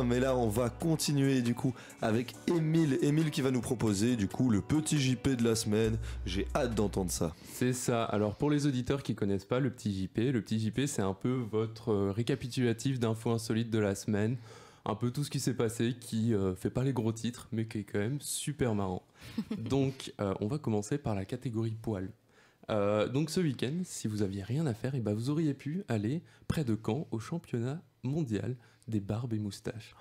Mais là, on va continuer du coup avec Émile. Émile qui va nous proposer du coup le petit JP de la semaine. J'ai hâte d'entendre ça. C'est ça. Alors pour les auditeurs qui connaissent pas le petit JP c'est un peu votre récapitulatif d'infos insolites de la semaine. Un peu tout ce qui s'est passé, qui fait pas les gros titres, mais qui est quand même super marrant. Donc on va commencer par la catégorie poils. Donc ce week-end, si vous aviez rien à faire, et ben vous auriez pu aller près de Caen au championnat mondial des barbes et moustaches.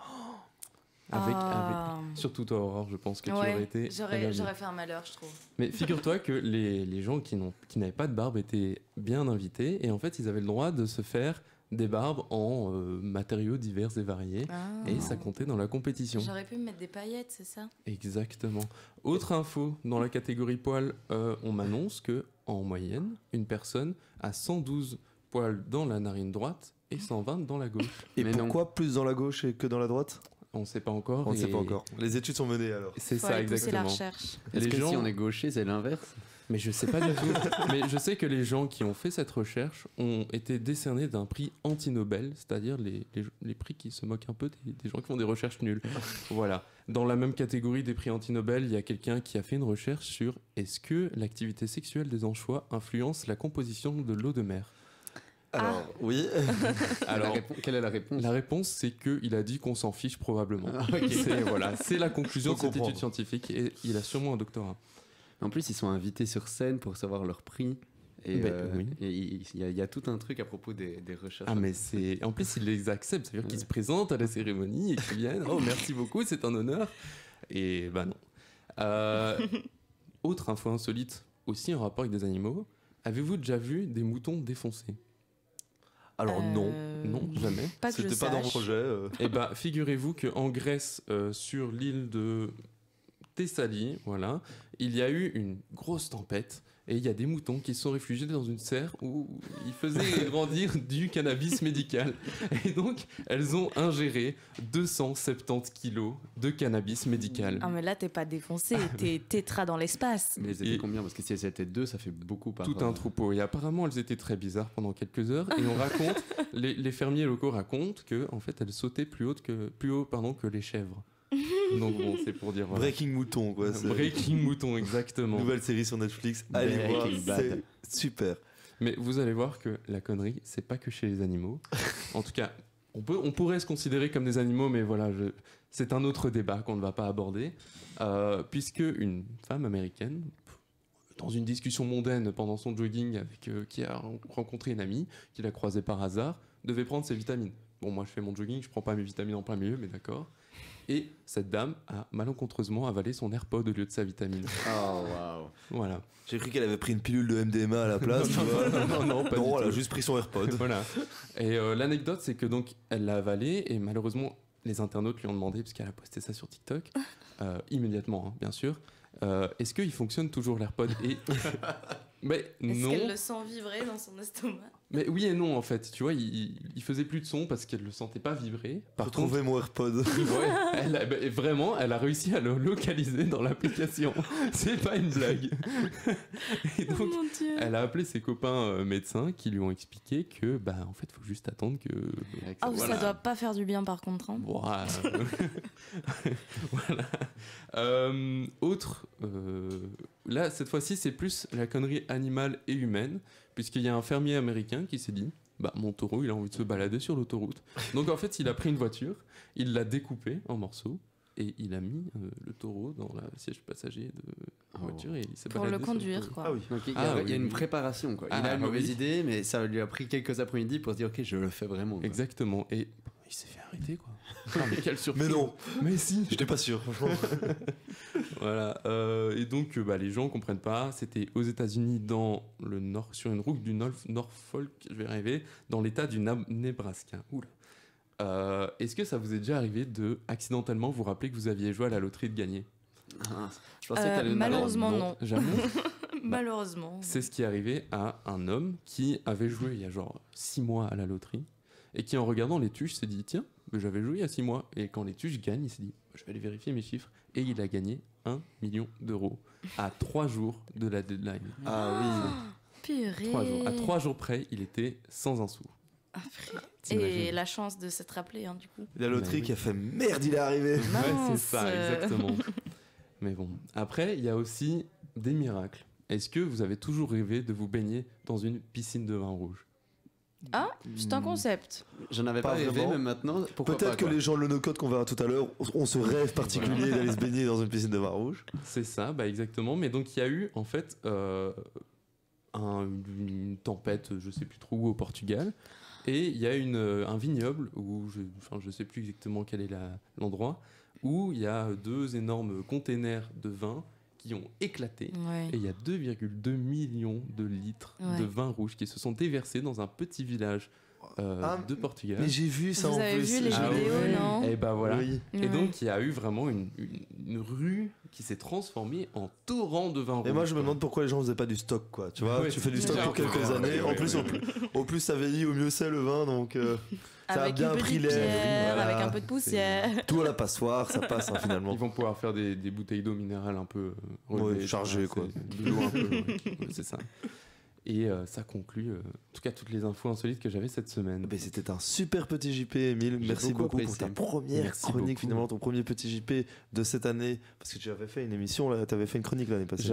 Avec, surtout toi Aurore, je pense que tu aurais été j'aurais fait un malheur, je trouve. Mais figure-toi que les gens qui n'avaient pas de barbe étaient bien invités, et en fait ils avaient le droit de se faire des barbes en matériaux divers et variés, et ça comptait dans la compétition. J'aurais pu me mettre des paillettes, c'est ça? Exactement. Autre info, dans la catégorie poils, on m'annonce que en moyenne, une personne a 112 poils dans la narine droite et 120 dans la gauche. Et mais pourquoi plus dans la gauche que dans la droite? On ne sait pas encore. On ne sait pas encore. Les études sont menées alors. C'est ça, exactement. La recherche. Est-ce que si on est gaucher, c'est l'inverse? Mais je sais pas du tout. Mais je sais que les gens qui ont fait cette recherche ont été décernés d'un prix anti-Nobel, c'est-à-dire les prix qui se moquent un peu des gens qui font des recherches nulles. Voilà. Dans la même catégorie des prix anti-Nobel, il y a quelqu'un qui a fait une recherche sur est-ce que l'activité sexuelle des anchois influence la composition de l'eau de mer. Alors, oui. Alors, quelle est la réponse? La réponse, c'est qu'il a dit qu'on s'en fiche probablement. Okay. C'est la conclusion de cette étude scientifique, et il a sûrement un doctorat. En plus, ils sont invités sur scène pour savoir leur prix. Et oui. Il y a tout un truc à propos des recherches. Ah, mais c'est... En plus, ils les acceptent, c'est-à-dire qu'ils se présentent à la cérémonie et qu'ils viennent. Oh, merci beaucoup, c'est un honneur. Et bah non. Autre info insolite, aussi en rapport avec des animaux. Avez-vous déjà vu des moutons défoncés? Alors non, jamais. C'était pas dans le projet. Eh ben, figurez-vous qu'en Grèce, sur l'île de Thessalie, voilà, il y a eu une grosse tempête et il y a des moutons qui se sont réfugiés dans une serre où ils faisaient grandir du cannabis médical. Et donc, elles ont ingéré 270 kilos de cannabis médical. Ah mais là, t'es pas défoncé, t'es tétra dans l'espace. Mais elles étaient combien? Parce que si elles étaient deux, ça fait beaucoup par Tout un troupeau. Et apparemment, elles étaient très bizarres pendant quelques heures. Et on raconte, les fermiers locaux racontent que, en fait, elles sautaient plus haut que les chèvres. Donc bon, c'est pour dire... Voilà. Breaking Mouton, quoi. Breaking Mouton, exactement. Nouvelle série sur Netflix. Allez voir, c'est super. Mais vous allez voir que la connerie, c'est pas que chez les animaux. En tout cas, on pourrait se considérer comme des animaux, mais voilà, c'est un autre débat qu'on ne va pas aborder. Puisque une femme américaine, dans une discussion mondaine pendant son jogging, qui a rencontré une amie, qu'il a croisée par hasard, devait prendre ses vitamines. Bon, moi je fais mon jogging, je prends pas mes vitamines en plein milieu, mais d'accord. Et cette dame a malencontreusement avalé son AirPod au lieu de sa vitamine. Oh, waouh. Voilà. J'ai cru qu'elle avait pris une pilule de MDMA à la place. Non, pas du tout. Elle a juste pris son AirPod. Voilà. Et l'anecdote, c'est que donc elle l'a avalé et malheureusement les internautes lui ont demandé, parce qu'elle a posté ça sur TikTok, immédiatement, hein, bien sûr, est-ce qu'il fonctionne toujours l'AirPod? Et mais non. Est-ce qu'elle le sent vibrer dans son estomac? Mais oui et non en fait, tu vois, il faisait plus de son parce qu'elle le sentait pas vibrer. Par contre, mon AirPod. Ouais, vraiment, elle a réussi à le localiser dans l'application. C'est pas une blague. Et donc, elle a appelé ses copains médecins qui lui ont expliqué que, bah, en fait, faut juste attendre que. Ah, voilà. Ça doit pas faire du bien par contre. Hein. Voilà. Autre. Là, cette fois-ci, c'est plus la connerie animale et humaine, puisqu'il y a un fermier américain qui s'est dit bah, mon taureau, il a envie de se balader sur l'autoroute. Donc en fait, il a pris une voiture, il l'a découpée en morceaux, et il a mis le taureau dans le siège passager de la voiture, et il s'est baladé. Pour le conduire, quoi. Ah oui. Donc il y a une préparation, quoi. Il a une mauvaise idée, mais ça lui a pris quelques après-midi pour se dire, ok, je le fais vraiment. Quoi. Exactement. Et il s'est fait arrêter, quoi. Ah, mais quelle surprise. Mais non. Mais si. J'étais pas sûr, franchement. Voilà. Et donc, les gens comprennent pas. C'était aux États-Unis, sur une route du Norfolk, je vais arriver, dans l'état du Nebraska. Oula. Est-ce que ça vous est déjà arrivé de accidentellement vous rappeler que vous aviez joué à la loterie de gagner? Je pensais que malheureusement non. Jamais. Malheureusement. C'est ce qui est arrivé à un homme qui avait joué il y a genre 6 mois à la loterie et qui en regardant les tuches s'est dit tiens, j'avais joué il y a 6 mois, et quand les tuches gagnent il s'est dit je vais aller vérifier mes chiffres, et il a gagné 1 million d'euros à 3 jours de la deadline. Ah oui. Purée. 3 jours. À 3 jours près il était sans un sou. Et la chance de s'être rappelé, du coup. La loterie qui a fait merde, il est arrivé. Ouais, c'est ça, exactement. Mais bon, après, il y a aussi des miracles. Est-ce que vous avez toujours rêvé de vous baigner dans une piscine de vin rouge ? Ah, c'est un concept. J'en avais pas rêvé, mais maintenant, pourquoi pas, peut-être que les gens de l'Onocode qu'on verra tout à l'heure ont ce rêve particulier d'aller se baigner dans une piscine de vin rouge. C'est ça, exactement. Mais donc, il y a eu, en fait, une tempête, je sais plus trop où, au Portugal. Et il y a un vignoble, où je sais plus exactement quel est l'endroit, où il y a 2 énormes containers de vin qui ont éclaté. Ouais. Et il y a 2,2 millions de litres de vin rouge qui se sont déversés dans un petit village de Portugal. Mais j'ai vu ça Vous en avez plus. vu les vidéos, non ? Et bah voilà. Oui. Et donc il y a eu vraiment une rue qui s'est transformée en torrent de vin rouge. Et moi je me demande pourquoi les gens faisaient pas du stock, quoi. Tu vois, Ouais, tu fais du c'est stock ça. pour quelques années. En plus, au plus ça vieillit, au mieux c'est le vin, donc ça a bien pris l'air. Avec un peu de poussière. Tout à la passoire, ça passe finalement. Ils vont pouvoir faire des bouteilles d'eau minérale un peu chargées, quoi. De l'eau un peu, c'est ça. Et ça conclut, en tout cas, toutes les infos insolites que j'avais cette semaine. Mais c'était un super petit JP, Émile. Merci beaucoup pour ta première chronique, finalement, ton premier petit JP de cette année. Parce que tu avais fait une émission, là, tu avais fait une chronique l'année passée.